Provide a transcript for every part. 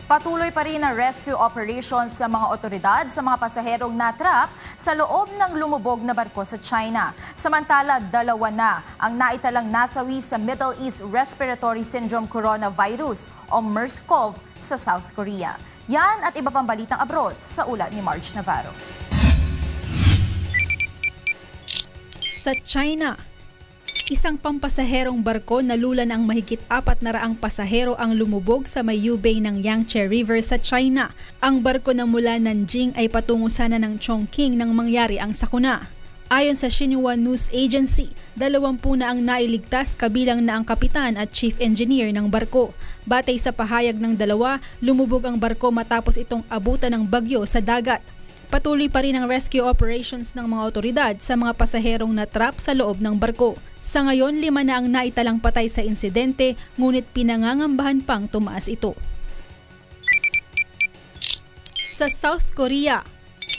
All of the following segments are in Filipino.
Patuloy pa rin ang rescue operations sa mga otoridad sa mga pasaherong natrap sa loob ng lumubog na barko sa China. Samantala, 2 na ang naitalang nasawi sa Middle East Respiratory Syndrome Coronavirus o MERS-CoV sa South Korea. Yan at iba pang balitang abroad sa ulat ni Marge Navarro. Sa China, isang pampasaherong barko nalulan ang mahigit 400 pasahero ang lumubog sa Mayu Bay ng Yangtze River sa China. Ang barko na mula Nanjing ay patungo sana ng Chongqing nang mangyari ang sakuna. Ayon sa Xinhua News Agency, 20 na ang nailigtas kabilang na ang kapitan at chief engineer ng barko. Batay sa pahayag ng dalawa, lumubog ang barko matapos itong abutan ng bagyo sa dagat. Patuloy pa rin ang rescue operations ng mga otoridad sa mga pasaherong natrap sa loob ng barko. Sa ngayon, 5 na ang naitalang patay sa insidente, ngunit pinangangambahan pang tumaas ito. Sa South Korea,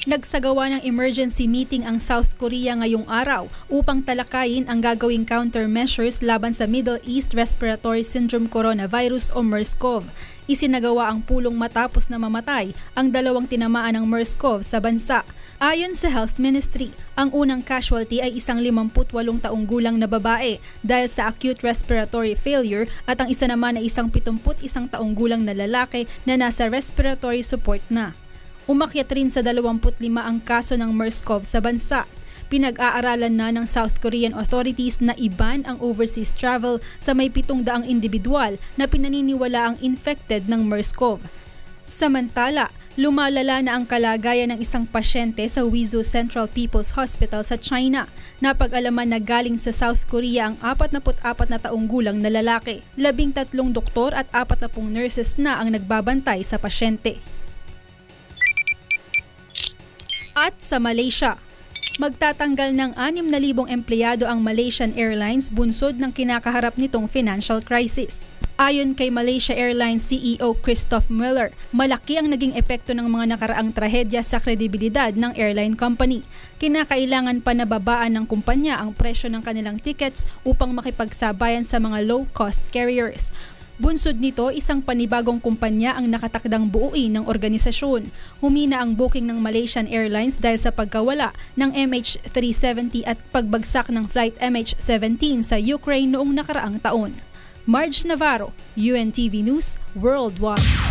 nagsagawa ng emergency meeting ang South Korea ngayong araw upang talakayin ang gagawing countermeasures laban sa Middle East Respiratory Syndrome Coronavirus o MERS-CoV. Isinagawa ang pulong matapos na mamatay ang 2 tinamaan ng MERS-CoV sa bansa. Ayon sa Health Ministry, ang unang casualty ay isang 58 taong gulang na babae dahil sa acute respiratory failure at ang isa naman ay isang 71 taong gulang na lalaki na nasa respiratory support na. Umakyat rin sa 25 ang kaso ng MERS-CoV sa bansa. Pinag-aaralan na ng South Korean authorities na i-ban ang overseas travel sa may 700 individual na pinaniniwala ang infected ng MERS-CoV. Samantala, lumalala na ang kalagayan ng isang pasyente sa Wizhou Central People's Hospital sa China. Napag-alaman na galing sa South Korea ang 44 na taong gulang na lalaki. 13 doktor at 40 nurses na ang nagbabantay sa pasyente. At sa Malaysia, magtatanggal ng 6,000 empleyado ang Malaysian Airlines bunsod ng kinakaharap nitong financial crisis. Ayon kay Malaysia Airlines CEO Christoph Mueller, malaki ang naging epekto ng mga nakaraang trahedya sa kredibilidad ng airline company. Kinakailangan pa na babaan ng kumpanya ang presyo ng kanilang tickets upang makipagsabayan sa mga low-cost carriers. Bunsod nito, isang panibagong kumpanya ang nakatakdang buuin ng organisasyon. Humina ang booking ng Malaysian Airlines dahil sa pagkawala ng MH370 at pagbagsak ng flight MH17 sa Ukraine noong nakaraang taon. Marge Navarro, UNTV News Worldwide.